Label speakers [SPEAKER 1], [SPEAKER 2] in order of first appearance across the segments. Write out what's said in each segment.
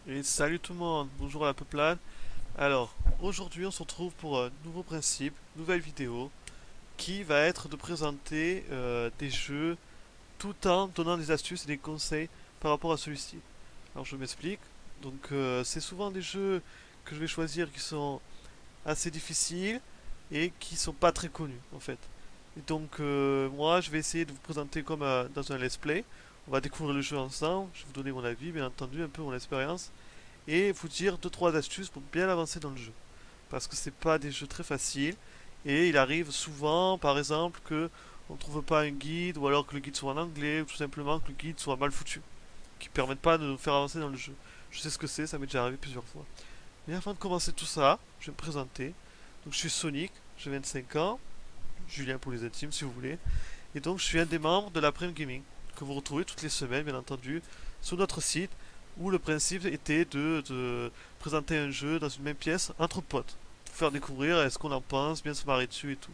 [SPEAKER 1] Et salut tout le monde, bonjour à la peuplade. Alors, aujourd'hui on se retrouve pour un nouveau principe, nouvelle vidéo, qui va être de présenter des jeux tout en donnant des astuces et des conseils par rapport à celui-ci. Alors je m'explique. Donc c'est souvent des jeux que je vais choisir qui sont assez difficiles et qui sont pas très connus en fait. Et donc moi je vais essayer de vous présenter comme dans un let's play. On va découvrir le jeu ensemble, je vais vous donner mon avis bien entendu, un peu mon expérience et vous dire deux trois astuces pour bien avancer dans le jeu. Parce que c'est pas des jeux très faciles et il arrive souvent, par exemple, que on trouve pas un guide ou alors que le guide soit en anglais ou tout simplement que le guide soit mal foutu, qui permettent pas de nous faire avancer dans le jeu. Je sais ce que c'est, ça m'est déjà arrivé plusieurs fois. Mais avant de commencer tout ça, je vais me présenter. Donc je suis Sonic, j'ai 25 ans, Julien pour les intimes si vous voulez, et donc je suis un des membres de la Prime Gaming que vous retrouvez toutes les semaines, bien entendu, sur notre site où le principe était de présenter un jeu dans une même pièce entre potes. Pour faire découvrir ce qu'on en pense, bien se marrer dessus et tout.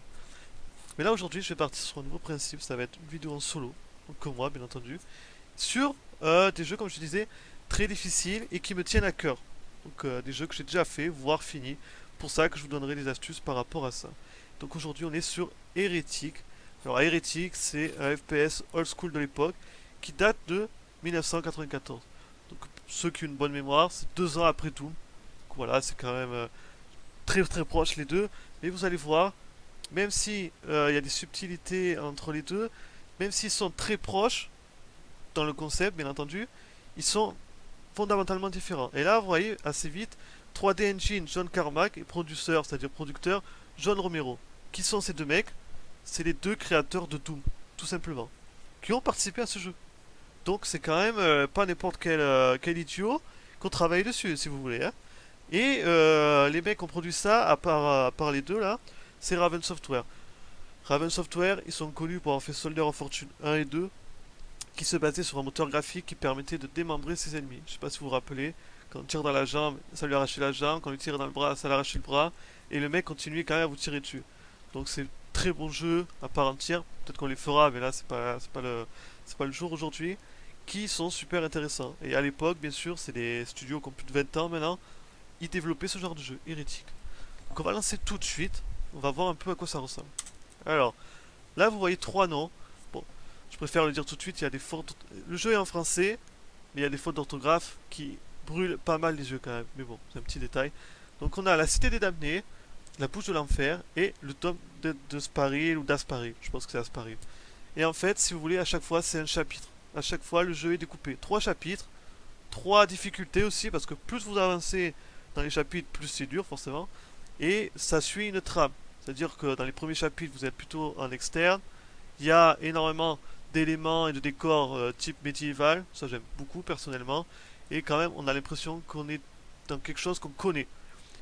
[SPEAKER 1] Mais là aujourd'hui je vais partir sur un nouveau principe, ça va être une vidéo en solo, donc comme moi bien entendu, sur des jeux comme je disais très difficiles et qui me tiennent à cœur. Donc des jeux que j'ai déjà fait, voire fini. Pour ça que je vous donnerai des astuces par rapport à ça. Donc aujourd'hui on est sur Heretic. Alors Heretic c'est un FPS old school de l'époque qui date de 1994. Donc ceux qui ont une bonne mémoire, c'est 2 ans après tout. Donc voilà, c'est quand même très très proche les deux. Mais vous allez voir, même si il y a des subtilités entre les deux, même s'ils sont très proches dans le concept, bien entendu, ils sont fondamentalement différents. Et là, vous voyez assez vite 3D Engine, John Carmack et producteur, c'est-à-dire producteur John Romero. Qui sont ces deux mecs? C'est les deux créateurs de Doom, tout simplement, qui ont participé à ce jeu. Donc c'est quand même pas n'importe quel idiot qu'on travaille dessus, si vous voulez, hein. Et les mecs qui ont produit ça, à part les deux là, c'est Raven Software. Raven Software, ils sont connus pour avoir fait Soldier of Fortune 1 et 2, qui se basait sur un moteur graphique qui permettait de démembrer ses ennemis. Je sais pas si vous vous rappelez, quand on tire dans la jambe, ça lui arrachait la jambe, quand on lui tire dans le bras, ça lui arrachait le bras, et le mec continuait quand même à vous tirer dessus. Donc c'est très bon jeu à part entière. Peut-être qu'on les fera, mais là c'est pas le jour aujourd'hui. Qui sont super intéressants. Et à l'époque, bien sûr, c'est des studios qui ont plus de 20 ans maintenant. Ils développaient ce genre de jeu, hérétique. Donc on va lancer tout de suite. On va voir un peu à quoi ça ressemble. Alors, là vous voyez trois noms. Bon, je préfère le dire tout de suite, il y a des fautes. Le jeu est en français, mais il y a des fautes d'orthographe qui brûlent pas mal les yeux quand même. Mais bon, c'est un petit détail. Donc on a la Cité des Damnés, la Bouche de l'Enfer et le tome de Sparil ou d'Asparil. Je pense que c'est Asparil. Et en fait, si vous voulez, à chaque fois c'est un chapitre. À chaque fois, le jeu est découpé. Trois chapitres, trois difficultés aussi, parce que plus vous avancez dans les chapitres, plus c'est dur forcément. Et ça suit une trame. C'est-à-dire que dans les premiers chapitres, vous êtes plutôt en externe. Il y a énormément d'éléments et de décors type médiéval. Ça, j'aime beaucoup personnellement. Et quand même, on a l'impression qu'on est dans quelque chose qu'on connaît.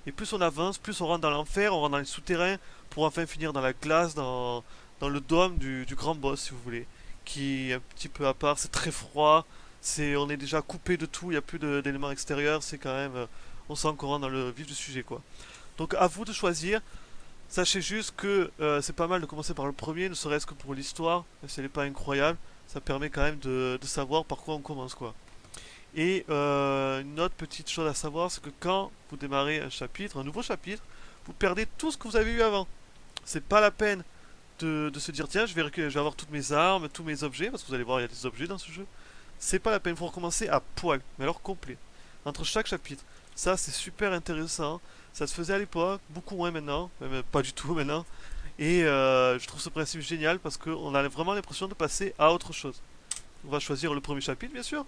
[SPEAKER 1] Et plus on avance, plus on rentre dans l'enfer, on rentre dans les souterrains pour enfin finir dans la glace, dans le dôme du grand boss, si vous voulez. Qui est un petit peu à part, c'est très froid, on est déjà coupé de tout, il n'y a plus d'éléments extérieurs, c'est quand même. On sent qu'on rentre dans le vif du sujet, quoi. Donc à vous de choisir. Sachez juste que c'est pas mal de commencer par le premier, ne serait-ce que pour l'histoire, même si elle n'est pas incroyable. Ça permet quand même de savoir par quoi on commence, quoi. Et une autre petite chose à savoir, c'est que quand vous démarrez un chapitre, un nouveau chapitre, vous perdez tout ce que vous avez eu avant. C'est pas la peine de se dire tiens, je vais avoir toutes mes armes, tous mes objets, parce que vous allez voir, il y a des objets dans ce jeu. C'est pas la peine, il faut recommencer à poil, mais alors complet, entre chaque chapitre. Ça, c'est super intéressant. Ça se faisait à l'époque, beaucoup moins maintenant, même pas du tout maintenant. Et je trouve ce principe génial parce qu'on a vraiment l'impression de passer à autre chose. On va choisir le premier chapitre, bien sûr.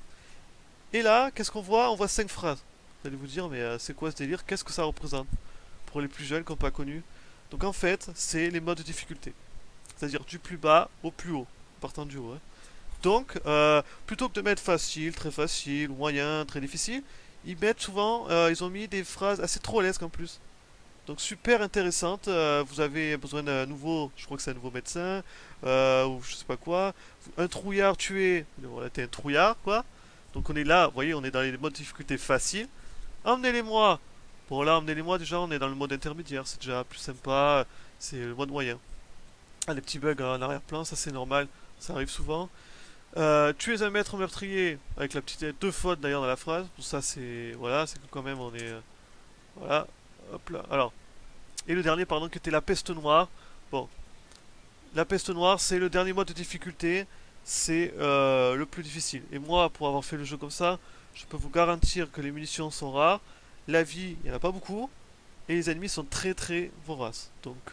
[SPEAKER 1] Et là, qu'est-ce qu'on voit? On voit 5 phrases. Vous allez vous dire, mais c'est quoi ce délire? Qu'est-ce que ça représente? Pour les plus jeunes qui n'ont pas connu. Donc en fait, c'est les modes de difficulté. C'est-à-dire du plus bas au plus haut, partant du haut, hein. Donc, plutôt que de mettre facile, moyen, très difficile, ils mettent souvent, ils ont mis des phrases assez trollesques en plus. Donc super intéressante. Vous avez besoin d'un nouveau, je crois que c'est un nouveau médecin, ou je sais pas quoi. Un trouillard tué. Voilà, t'es un trouillard, quoi. Donc on est là, vous voyez, on est dans les modes de difficulté faciles. Emmenez-les-moi. Bon là, emmenez-les-moi déjà, on est dans le mode intermédiaire, c'est déjà plus sympa. C'est le mode moyen. Ah, les petits bugs en arrière-plan, ça c'est normal, ça arrive souvent. Tu es un maître meurtrier avec la petite deux fautes d'ailleurs dans la phrase. Pour ça c'est voilà, c'est que quand même on est voilà. Hop là. Alors et le dernier pardon qui était la peste noire. Bon, la peste noire c'est le dernier mode de difficulté, c'est le plus difficile. Et moi pour avoir fait le jeu comme ça, je peux vous garantir que les munitions sont rares, la vie il y en a pas beaucoup et les ennemis sont très très voraces. Donc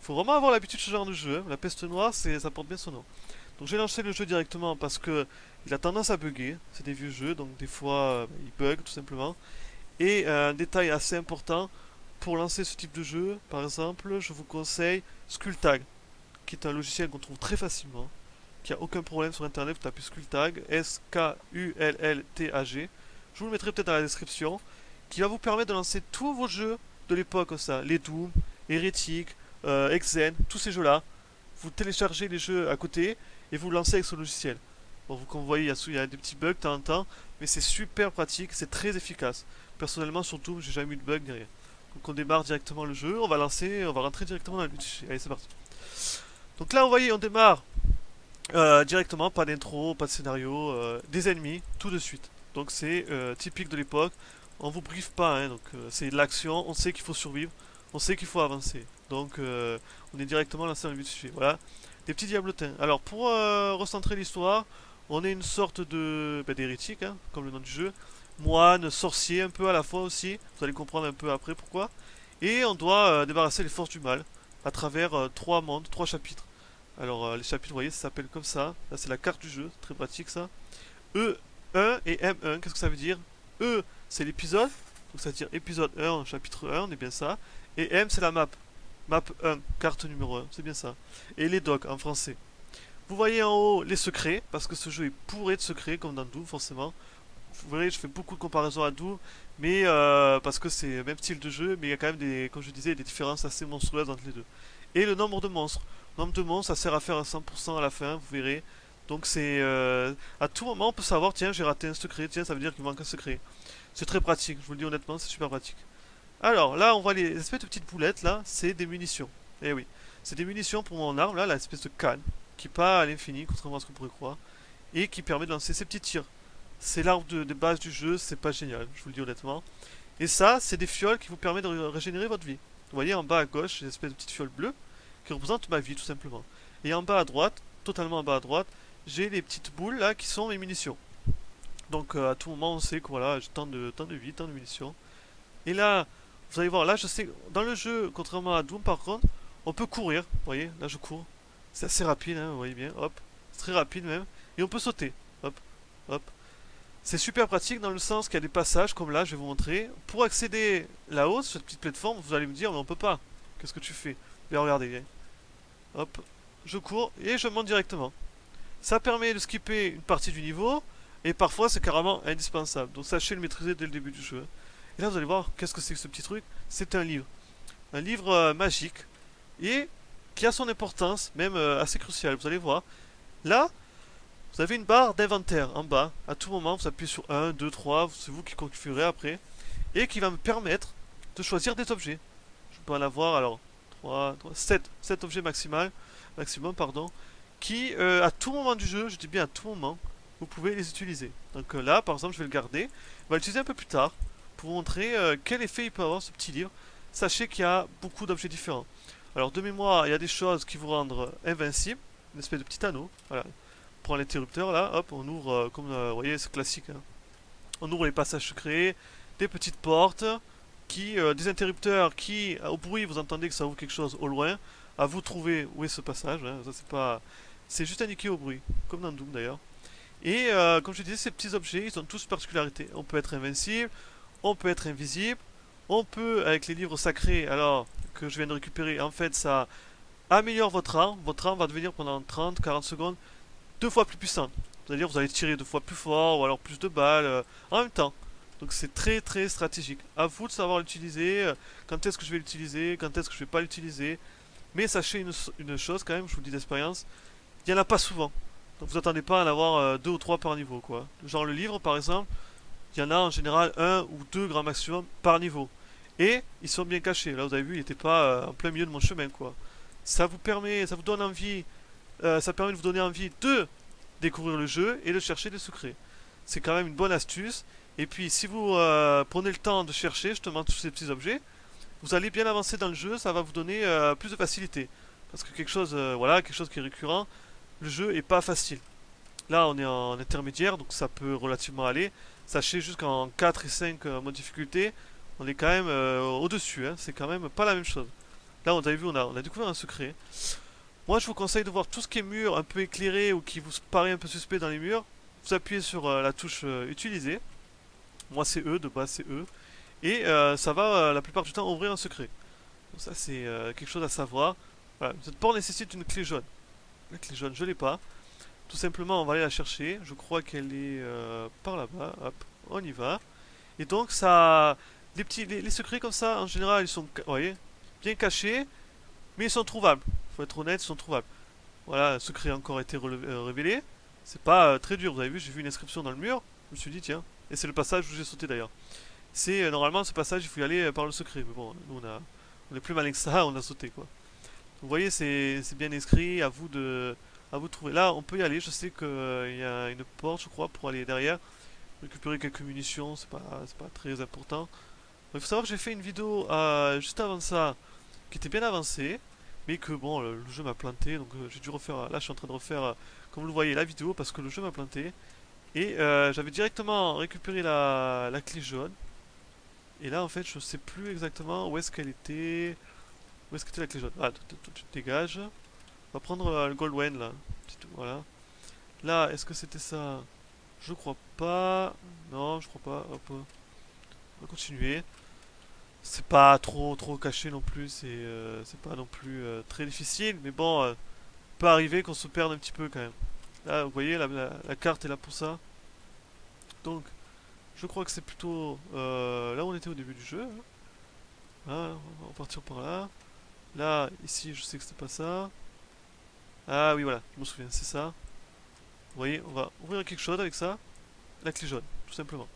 [SPEAKER 1] faut vraiment avoir l'habitude de ce genre de jeu, hein. La peste noire c'est ça porte bien son nom. Donc j'ai lancé le jeu directement parce que il a tendance à bugger. C'est des vieux jeux, donc des fois il bug tout simplement. Et un détail assez important, pour lancer ce type de jeu, par exemple, je vous conseille Skulltag, qui est un logiciel qu'on trouve très facilement, qui a aucun problème sur internet. Vous tapez Skulltag, Skulltag. Je vous le mettrai peut-être dans la description, qui va vous permettre de lancer tous vos jeux de l'époque, comme ça, les Doom, Heretic, Exen, tous ces jeux-là. Vous téléchargez les jeux à côté et vous lancez avec ce logiciel. Bon, vous comme vous voyez, il y a des petits bugs de temps en temps, mais c'est super pratique, c'est très efficace. Personnellement, surtout, j'ai jamais eu de bug ni rien. Donc on démarre directement le jeu, on va lancer, on va rentrer directement dans le but. Allez, c'est parti. Donc là, vous voyez, on démarre directement, pas d'intro, pas de scénario, des ennemis, tout de suite. Donc c'est typique de l'époque. On vous briefe pas, hein, donc c'est de l'action, on sait qu'il faut survivre, on sait qu'il faut avancer. Donc on est directement lancé dans le but du sujet. Voilà, des petits diablotins. Alors pour recentrer l'histoire, on est une sorte de d'hérétique, hein, comme le nom du jeu. Moine, sorcier un peu à la fois aussi. Vous allez comprendre un peu après pourquoi. Et on doit débarrasser les forces du mal à travers trois mondes, trois chapitres. Alors les chapitres, vous voyez, ça s'appelle comme ça. Là c'est la carte du jeu, c'est très pratique ça. E1 et M1, qu'est-ce que ça veut dire? E c'est l'épisode, donc ça veut dire épisode 1, chapitre 1, on est bien ça. Et M c'est la map. Map 1, carte numéro 1, c'est bien ça. Et les docs en français. Vous voyez en haut les secrets, parce que ce jeu est bourré de secrets, comme dans Doom forcément. Vous voyez, je fais beaucoup de comparaisons à Doom, mais parce que c'est le même style de jeu, mais il y a quand même des, comme je disais, des différences assez monstrueuses entre les deux. Et le nombre de monstres. Le nombre de monstres, ça sert à faire un 100% à la fin, vous verrez. Donc c'est à tout moment on peut savoir, tiens, j'ai raté un secret, tiens, ça veut dire qu'il manque un secret. C'est très pratique, je vous le dis honnêtement, c'est super pratique. Alors là, on voit les espèces de petites boulettes là, c'est des munitions. Eh oui, c'est des munitions pour mon arme là, l'espèce de canne qui part à l'infini, contrairement à ce qu'on pourrait croire, et qui permet de lancer ces petits tirs. C'est l'arme de base du jeu, c'est pas génial, je vous le dis honnêtement. Et ça, c'est des fioles qui vous permettent de régénérer votre vie. Vous voyez en bas à gauche, une espèce de petite fiole bleue qui représente ma vie tout simplement. Et en bas à droite, totalement en bas à droite, j'ai les petites boules là qui sont mes munitions. Donc à tout moment on sait que voilà, j'ai tant de vie, tant de munitions. Et là, vous allez voir, là je sais, dans le jeu, contrairement à Doom par contre, on peut courir. Vous voyez, là je cours. C'est assez rapide, hein, vous voyez bien, hop. C'est très rapide même. Et on peut sauter. Hop, hop. C'est super pratique dans le sens qu'il y a des passages comme là, je vais vous montrer. Pour accéder là-haut, sur cette petite plateforme, vous allez me dire, mais on peut pas. Qu'est-ce que tu fais? Bien, regardez, viens. Hop, je cours et je monte directement. Ça permet de skipper une partie du niveau, et parfois c'est carrément indispensable. Donc sachez le maîtriser dès le début du jeu. Et là vous allez voir, qu'est-ce que c'est que ce petit truc? C'est un livre. Un livre magique, et qui a son importance, même assez cruciale. Vous allez voir. Là, vous avez une barre d'inventaire en bas. À tout moment, vous appuyez sur 1, 2, 3, c'est vous qui configurez après. Et qui va me permettre de choisir des objets. Je peux en avoir alors 7 objets maximum, pardon, qui à tout moment du jeu, je dis bien à tout moment, vous pouvez les utiliser. Donc là, par exemple, je vais le garder. On va l'utiliser un peu plus tard pour vous montrer quel effet il peut avoir ce petit livre. Sachez qu'il y a beaucoup d'objets différents. Alors de mémoire, il y a des choses qui vous rendent invincible, une espèce de petit anneau. Voilà. On prend l'interrupteur là, hop, on ouvre comme vous voyez, c'est classique, hein. On ouvre les passages secrets, des petites portes, des interrupteurs qui, au bruit, vous entendez que ça ouvre quelque chose au loin. À vous de trouver où est ce passage, hein. Ça c'est pas, c'est juste indiqué au bruit, comme dans Doom d'ailleurs. Et comme je disais, ces petits objets, ils ont tous particularité. On peut être invincible, on peut être invisible, on peut, avec les livres sacrés, alors que je viens de récupérer, en fait, ça améliore votre arme. Votre arme va devenir pendant 30-40 secondes 2 fois plus puissante. C'est-à-dire vous allez tirer 2 fois plus fort ou alors plus de balles en même temps. Donc c'est très très stratégique. À vous de savoir l'utiliser, quand est-ce que je vais l'utiliser, quand est-ce que je vais pas l'utiliser. Mais sachez une chose quand même, je vous le dis d'expérience, il n'y en a pas souvent. Donc vous attendez pas à en avoir 2 ou 3 par niveau quoi. Genre le livre par exemple, il y en a en général un ou deux grand maximum par niveau. Et ils sont bien cachés. Là vous avez vu, il n'était pas en plein milieu de mon chemin quoi. Ça vous donne envie, ça permet de vous donner envie de découvrir le jeu et de chercher des secrets. C'est quand même une bonne astuce. Et puis si vous prenez le temps de chercher justement tous ces petits objets, vous allez bien avancer dans le jeu, ça va vous donner plus de facilité. Parce que quelque chose, voilà, quelque chose qui est récurrent, le jeu est pas facile. Là, on est en intermédiaire, donc ça peut relativement aller. Sachez jusqu'en 4 et 5 mode difficulté, on est quand même au-dessus, hein. C'est quand même pas la même chose. Là, vous avez vu, on a découvert un secret. Moi, je vous conseille de voir tout ce qui est mur un peu éclairé ou qui vous paraît un peu suspect dans les murs. Vous appuyez sur la touche utiliser. Moi, c'est E, de base, c'est E. Et ça va, la plupart du temps, ouvrir un secret. Donc ça, c'est quelque chose à savoir. Voilà, cette porte nécessite une clé jaune. La clé jaune, je l'ai pas. Tout simplement, on va aller la chercher. Je crois qu'elle est par là-bas. Hop, on y va. Et donc, ça, les secrets comme ça, en général, ils sont, vous voyez, bien cachés, mais ils sont trouvables. Faut être honnête, ils sont trouvables. Voilà, un secret a encore été révélé. C'est pas très dur, vous avez vu, j'ai vu une inscription dans le mur. Je me suis dit, tiens. Et c'est le passage où j'ai sauté d'ailleurs. C'est normalement ce passage, il faut y aller par le secret. Mais bon, nous on est plus malin que ça, on a sauté quoi. Vous voyez, c'est bien inscrit, à vous de trouver. Là, on peut y aller. Je sais qu'il y a une porte, je crois, pour aller derrière. Récupérer quelques munitions, c'est pas très important. Il faut savoir que j'ai fait une vidéo juste avant ça, qui était bien avancée, mais que bon, le jeu m'a planté, donc j'ai dû refaire. Là, je suis en train de refaire, comme vous le voyez, la vidéo parce que le jeu m'a planté. Et j'avais directement récupéré la clé jaune. Et là, en fait, je sais plus exactement où est-ce qu'elle était. Où est-ce qu'était la clé jaune? Ah, tu te dégages. On va prendre le Goldwen là. Voilà. Là, est-ce que c'était ça? Je crois pas. Non, je crois pas. Hop. On va continuer. C'est pas trop caché non plus. C'est pas non plus très difficile. Mais bon, peut arriver qu'on se perde un petit peu quand même. Là, vous voyez, la carte est là pour ça. Donc, je crois que c'est plutôt là où on était au début du jeu, hein. Là, on va partir par là. Là, ici, je sais que c'était pas ça. Ah oui, voilà, je me souviens, c'est ça. Vous voyez, on va ouvrir quelque chose avec ça. La clé jaune, tout simplement.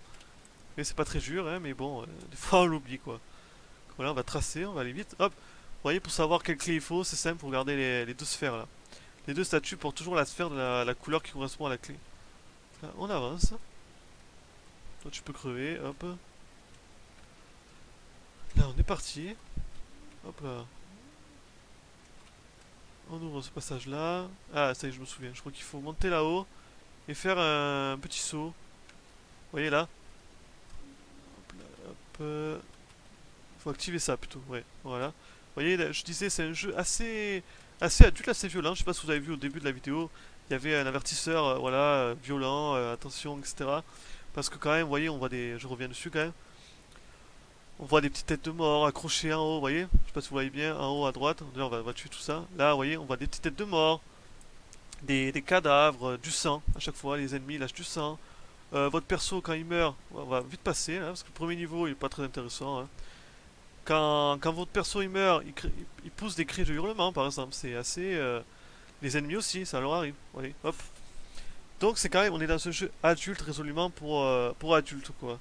[SPEAKER 1] Mais c'est pas très dur, hein, mais bon, des fois on l'oublie quoi. Voilà, on va tracer, on va aller vite. Hop, vous voyez, pour savoir quelle clé il faut, c'est simple, pour regarder les deux sphères là. Les deux statues portent toujours la sphère de la couleur qui correspond à la clé. Là, on avance. Toi, tu peux crever, hop. Là, on est parti. Hop là. On ouvre ce passage là. Ah, ça y est, je me souviens. Je crois qu'il faut monter là-haut et faire un petit saut. Vous voyez là? Hop là, hop. Faut activer ça plutôt. Ouais, voilà. Vous voyez, là, je disais, c'est un jeu assez adulte, assez violent. Je sais pas si vous avez vu au début de la vidéo. Il y avait un avertisseur, voilà, violent, attention, etc. Parce que quand même, vous voyez, on voit des. Je reviens dessus quand même. On voit des petites têtes de mort accrochées en haut, vous voyez? Je sais pas si vous voyez bien, en haut à droite. D'ailleurs, on va tuer tout ça. Là, vous voyez, on voit des petites têtes de mort, des cadavres, du sang. À chaque fois, les ennemis lâchent du sang. Votre perso, quand il meurt, on va vite passer, hein, parce que le premier niveau, il est pas très intéressant, hein. Quand votre perso il meurt, il pousse des cris de hurlement, par exemple. C'est assez. Les ennemis aussi, ça leur arrive. Vous voyez, hop. Donc, c'est quand même, on est dans ce jeu adulte, résolument pour adultes, quoi.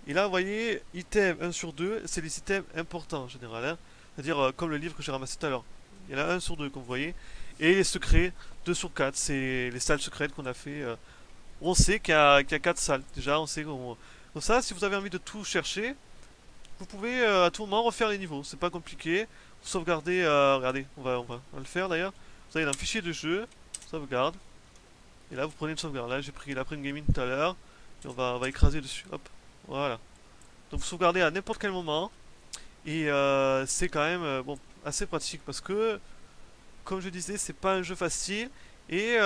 [SPEAKER 1] Et là, vous voyez, item 1 sur 2, c'est les items importants en général, hein. C'est-à-dire comme le livre que j'ai ramassé tout à l'heure. Il y en a 1 sur 2, comme vous voyez. Et les secrets, 2 sur 4, c'est les salles secrètes qu'on a fait. On sait qu'il y a 4 salles. Déjà, on sait qu'on. Comme ça, si vous avez envie de tout chercher, vous pouvez à tout moment refaire les niveaux. C'est pas compliqué. Vous sauvegardez. Regardez, on va le faire d'ailleurs. Vous allez dans le fichier de jeu, sauvegarde. Et là, vous prenez une sauvegarde. Là, j'ai pris la prime gaming tout à l'heure. Et on va écraser dessus. Hop, voilà. Donc vous sauvegardez à n'importe quel moment. Et c'est quand même bon, assez pratique parce que, comme je disais, c'est pas un jeu facile. Et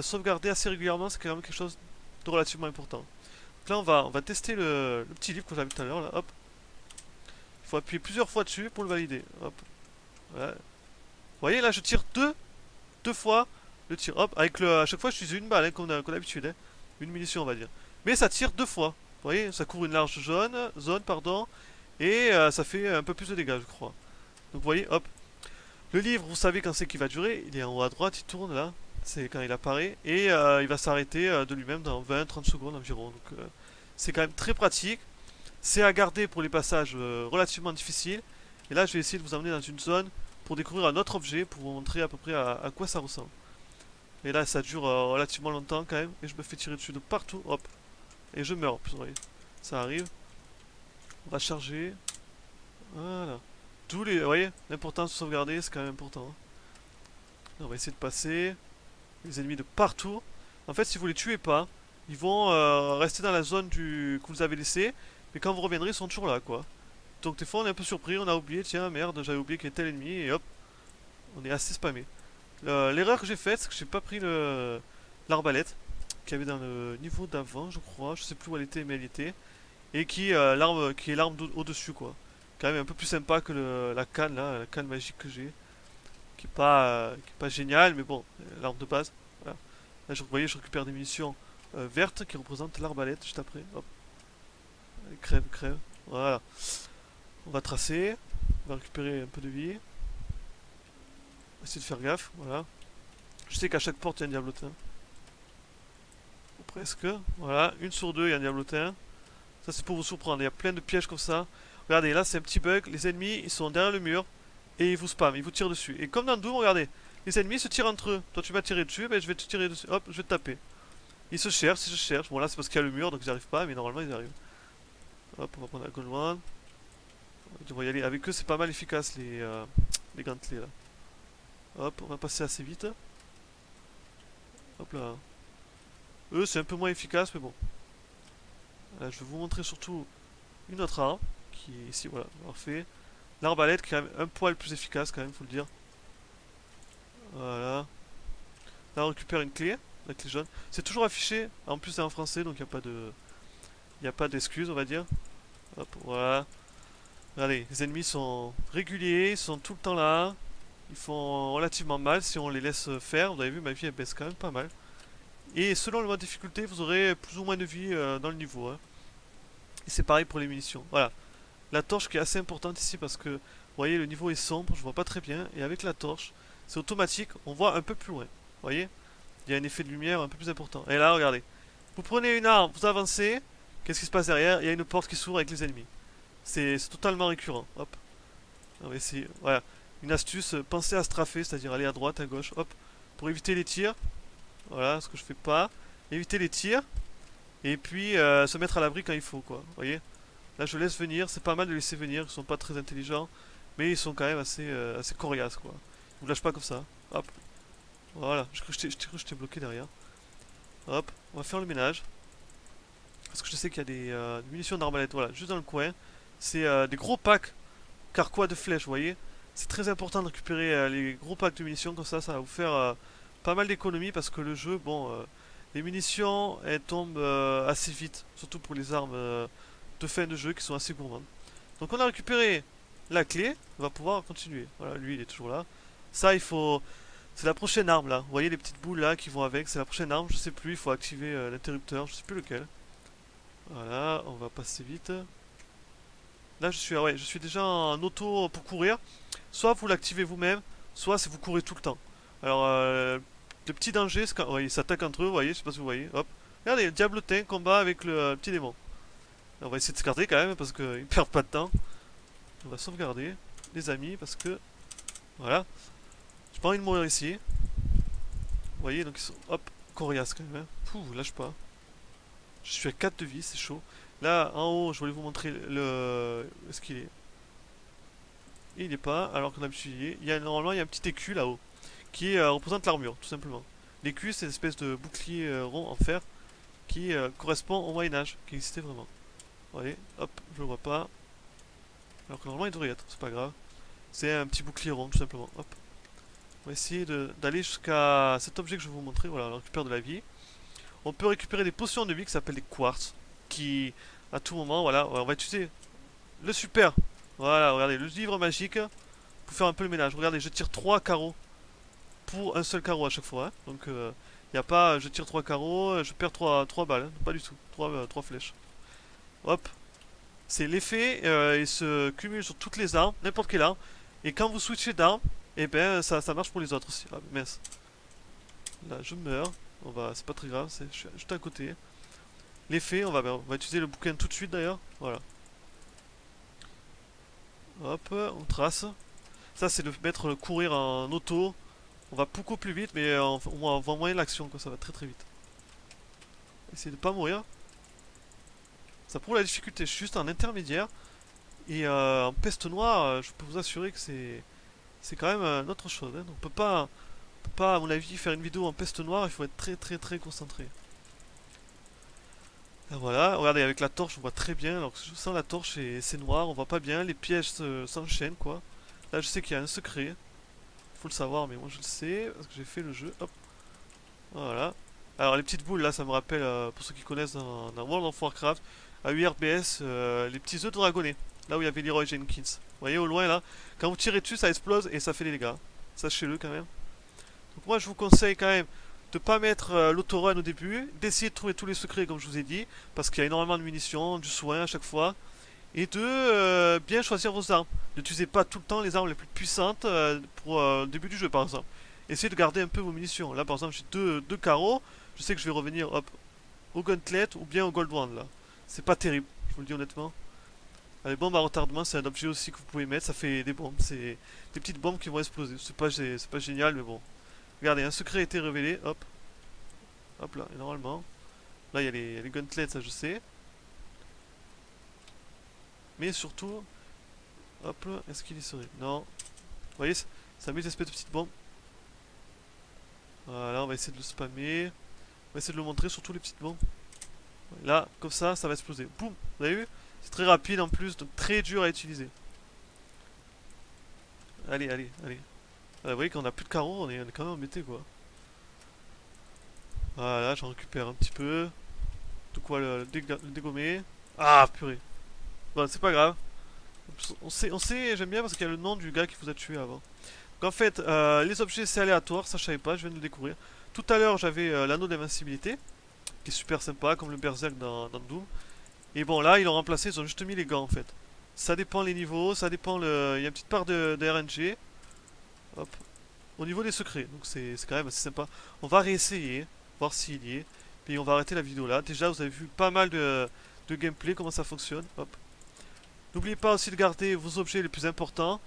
[SPEAKER 1] sauvegarder assez régulièrement, c'est quand même quelque chose de relativement important. Donc là, on va tester le petit livre que j'avais tout à l'heure. Là, hop. Il faut appuyer plusieurs fois dessus pour le valider. Hop. Voilà. Vous voyez, là, je tire deux fois le tir. Hop, à chaque fois, je suis une balle, hein, comme d'habitude, hein. Une munition, on va dire. Mais ça tire 2 fois. Vous voyez, ça couvre une large zone, pardon. Et ça fait un peu plus de dégâts, je crois. Donc vous voyez, hop. Le livre, vous savez quand c'est qu'il va durer. Il est en haut à droite, il tourne là. C'est quand il apparaît. Et il va s'arrêter de lui-même dans 20-30 secondes environ. Donc c'est quand même très pratique. C'est à garder pour les passages relativement difficiles. Et là, je vais essayer de vous emmener dans une zone pour découvrir un autre objet, pour vous montrer à peu près à quoi ça ressemble. Et là, ça dure relativement longtemps quand même. Et je me fais tirer dessus de partout. Hop. Et je meurs. Vous voyez. Ça arrive. On va charger. Voilà. Tous les. Vous voyez, l'importance de sauvegarder, c'est quand même important, hein. On va essayer de passer. Les ennemis de partout. En fait, si vous les tuez pas, ils vont rester dans la zone que vous avez laissée. Mais quand vous reviendrez, ils sont toujours là, quoi. Donc des fois, on est un peu surpris. On a oublié, tiens, merde, j'avais oublié qu'il y a tel ennemi. Et hop, on est assez spammé. L'erreur que j'ai faite, c'est que j'ai pas pris l'arbalète qu'il y avait dans le niveau d'avant, je crois. Je sais plus où elle était, mais elle y était. Et qui est l'arme au-dessus, quoi. Quand même un peu plus sympa que la canne, là, la canne magique que j'ai. Qui est pas géniale, mais bon, l'arme de base. Voilà. Là, vous voyez, je récupère des munitions vertes qui représentent l'arbalète juste après. Hop, allez, crève, crève. Voilà. On va tracer. On va récupérer un peu de vie. On va essayer de faire gaffe. Voilà. Je sais qu'à chaque porte, il y a un diablotin. Ou presque. Voilà. Une sur deux, il y a un diablotin. Ça, c'est pour vous surprendre. Il y a plein de pièges comme ça. Regardez, là, c'est un petit bug. Les ennemis, ils sont derrière le mur. Et ils vous spamment. Ils vous tirent dessus. Et comme dans Doom, regardez. Les ennemis se tirent entre eux. Toi, tu vas tirer dessus. Ben, je vais te tirer dessus. Hop, je vais te taper. Ils se cherchent, ils se cherchent. Bon, là, c'est parce qu'il y a le mur, donc ils arrivent pas. Mais normalement, ils arrivent. Hop, on va prendre la Gold One. On va y aller. Avec eux, c'est pas mal efficace, les gantelets, là. Hop, on va passer assez vite. Hop là. Eux, c'est un peu moins efficace, mais bon. Là, je vais vous montrer surtout une autre arme. Qui est ici, voilà, parfait. L'arbalète, qui est quand même un poil plus efficace, quand même, faut le dire. Voilà. Là, on récupère une clé. La clé jaune. C'est toujours affiché. En plus, c'est en français, donc il n'y a pas de. Il n'y a pas d'excuse, on va dire. Hop, voilà. Regardez, les ennemis sont réguliers, ils sont tout le temps là. Ils font relativement mal si on les laisse faire. Vous avez vu, ma vie elle baisse quand même pas mal. Et selon le mode difficulté, vous aurez plus ou moins de vie dans le niveau, hein. Et c'est pareil pour les munitions. Voilà. La torche qui est assez importante ici parce que, vous voyez, le niveau est sombre, je vois pas très bien. Et avec la torche, c'est automatique, on voit un peu plus loin. Vous voyez? Il y a un effet de lumière un peu plus important. Et là, regardez. Vous prenez une arme, vous avancez. Qu'est-ce qui se passe derrière? Il y a une porte qui s'ouvre avec les ennemis. C'est totalement récurrent. Hop. On va essayer. Voilà. Une astuce, pensez à strafer, c'est-à-dire aller à droite, à gauche. Hop. Pour éviter les tirs. Voilà, ce que je fais pas. Éviter les tirs. Et puis se mettre à l'abri quand il faut, quoi. Vous voyez? Là, je laisse venir. C'est pas mal de laisser venir. Ils sont pas très intelligents. Mais ils sont quand même assez coriaces, quoi. Ils vous lâchent pas comme ça. Hop. Voilà. Je crois que je t'ai bloqué derrière. Hop. On va faire le ménage. Parce que je sais qu'il y a des munitions d'arbalète. Voilà. Juste dans le coin. C'est des gros packs carquois de flèches, vous voyez. C'est très important de récupérer les gros packs de munitions. Comme ça va vous faire pas mal d'économies. Parce que le jeu, bon. Les munitions, elles tombent assez vite. Surtout pour les armes de fin de jeu qui sont assez gourmandes. Donc on a récupéré la clé, on va pouvoir continuer. Voilà, lui il est toujours là. Ça il faut. C'est la prochaine arme là. Vous voyez les petites boules là qui vont avec, c'est la prochaine arme, je sais plus, il faut activer l'interrupteur, je sais plus lequel. Voilà, on va passer vite. Là ouais, je suis déjà en auto pour courir. Soit vous l'activez vous-même, soit c'est vous courez tout le temps. Alors le petit danger, c'est quand ouais, ils s'attaquent entre eux, vous voyez, je sais pas si vous voyez. Hop. Regardez, Diablotin combat avec le petit démon. On va essayer de se garder quand même parce qu'ils perdent pas de temps. On va sauvegarder les amis parce que voilà. J'ai pas envie de mourir ici. Vous voyez, donc ils sont hop, coriaces quand même, hein. Pouh, lâche pas. Je suis à 4 de vie, c'est chaud. Là, en haut, je voulais vous montrer le. Où est-ce qu'il est? Il n'est pas, alors qu'on a d'habitude il est. Normalement, il y a un petit écu là-haut qui représente l'armure, tout simplement. L'écu, c'est une espèce de bouclier rond en fer qui correspond au Moyen-Âge, qui existait vraiment. Vous voyez, hop, je le vois pas. Alors que normalement, il devrait y être, c'est pas grave. C'est un petit bouclier rond, tout simplement. Hop. On va essayer d'aller jusqu'à cet objet que je vais vous montrer. Voilà, on récupère de la vie. On peut récupérer des potions de vie qui s'appellent des quartz. Qui, à tout moment, voilà, on va utiliser le super. Voilà, regardez, le livre magique pour faire un peu le ménage. Regardez, je tire 3 carreaux pour un seul carreau à chaque fois, hein. Donc, il n'y a pas, je tire 3 carreaux, je perds trois balles, hein. Pas du tout. Trois flèches. Hop. C'est l'effet, il se cumule sur toutes les armes, n'importe quelle arme. Et quand vous switchez d'arme, et ben ça marche pour les autres aussi. Ah mince. Là je meurs. C'est pas très grave, je suis juste à côté. L'effet, on va utiliser le bouquin tout de suite d'ailleurs. Voilà. Hop, on trace. Ça c'est de mettre courir en auto On va beaucoup plus vite, mais on va moyen l'action, quoi. Ça va très très vite. Essayez de pas mourir. Ça prouve la difficulté. Je suis juste en intermédiaire. Et en peste noire, je peux vous assurer que c'est quand même autre chose. Hein. Donc on peut pas, à mon avis, faire une vidéo en peste noire. Il faut être très très très concentré. Ah, voilà, regardez, avec la torche, on voit très bien. Alors que sans la torche, c'est noir, on voit pas bien. Les pièges s'enchaînent, quoi. Là, je sais qu'il y a un secret. Faut le savoir, mais moi je le sais parce que j'ai fait le jeu. Hop, voilà. Alors les petites boules là, ça me rappelle, pour ceux qui connaissent dans World of Warcraft, à URBS, les petits œufs de dragonnet. Là où il y avait Leroy Jenkins. Vous voyez au loin là, quand vous tirez dessus, ça explose et ça fait des dégâts. Sachez-le quand même. Donc moi je vous conseille quand même de pas mettre l'autorun au début, d'essayer de trouver tous les secrets comme je vous ai dit, parce qu'il y a énormément de munitions, du soin à chaque fois, et de bien choisir vos armes. N'utilisez pas tout le temps les armes les plus puissantes pour le début du jeu par exemple. Essayez de garder un peu vos munitions. Là par exemple j'ai deux carreaux, je sais que je vais revenir hop, au gauntlet ou bien au gold wand là. C'est pas terrible, je vous le dis honnêtement. Les bombes à retardement c'est un objet aussi que vous pouvez mettre, ça fait des bombes, c'est des petites bombes qui vont exploser. C'est pas génial mais bon. Regardez, un secret a été révélé, hop, hop là, et normalement. Là il y a les gauntlets, ça je sais. Mais surtout, hop là, est-ce qu'il y serait? Non. Vous voyez, ça met des espèces de petites bombes. Voilà, on va essayer de le spammer. On va essayer de le montrer, surtout les petites bombes. Là, comme ça va exploser. Boum, vous avez vu? C'est très rapide en plus, donc très dur à utiliser. Allez, allez, allez. Ah, vous voyez qu'on a plus de carreaux, on est quand même embêté quoi. Voilà, j'en récupère un petit peu. De quoi le dégommer. Ah, purée. Bon, c'est pas grave. On sait, j'aime bien parce qu'il y a le nom du gars qui vous a tué avant. Donc en fait, les objets c'est aléatoire, ça je savais pas, je viens de le découvrir. Tout à l'heure j'avais l'anneau d'invincibilité, qui est super sympa, comme le Berserk dans Doom. Et bon là ils l'ont remplacé, ils ont juste mis les gants en fait. Ça dépend les niveaux, ça dépend le. Il y a une petite part de RNG. Hop. Au niveau des secrets, donc c'est quand même assez sympa. On va réessayer, voir s'il y est. Puis on va arrêter la vidéo là. Déjà vous avez vu pas mal de gameplay, comment ça fonctionne. Hop. N'oubliez pas aussi de garder vos objets les plus importants.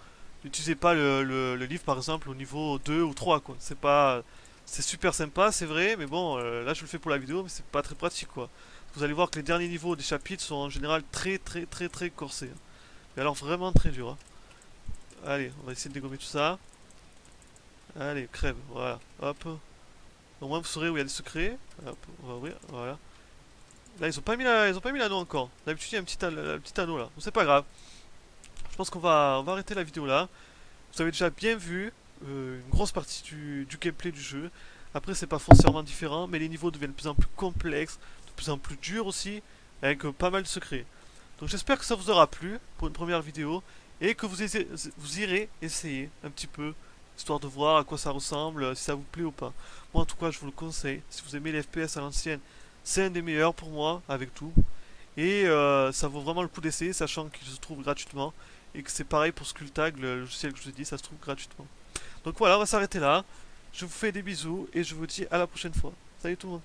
[SPEAKER 1] N'utilisez pas le livre par exemple au niveau 2 ou 3 quoi. C'est pas. C'est super sympa, c'est vrai, mais bon, là je le fais pour la vidéo, mais c'est pas très pratique quoi. Vous allez voir que les derniers niveaux des chapitres sont en général très très très très corsés. Mais alors vraiment très dur. Hein. Allez, on va essayer de dégommer tout ça. Allez, crève, voilà. Hop. Au moins vous saurez où il y a des secrets. Hop, on va ouvrir, voilà. Là ils ont pas mis l'anneau encore. D'habitude il y a un petit anneau là. Bon, c'est pas grave. Je pense on va arrêter la vidéo là. Vous avez déjà bien vu une grosse partie du gameplay du jeu. Après, c'est pas foncièrement différent, mais les niveaux deviennent de plus en plus complexes, de plus en plus durs aussi, avec pas mal de secrets. Donc j'espère que ça vous aura plu pour une première vidéo et que vous irez essayer un petit peu, histoire de voir à quoi ça ressemble, si ça vous plaît ou pas. Moi en tout cas, je vous le conseille. Si vous aimez les FPS à l'ancienne, c'est un des meilleurs pour moi, avec tout. Et ça vaut vraiment le coup d'essayer, sachant qu'il se trouve gratuitement. Et que c'est pareil pour Skulltag, le logiciel que je vous ai dit, ça se trouve gratuitement. Donc voilà, on va s'arrêter là. Je vous fais des bisous et je vous dis à la prochaine fois. Salut tout le monde.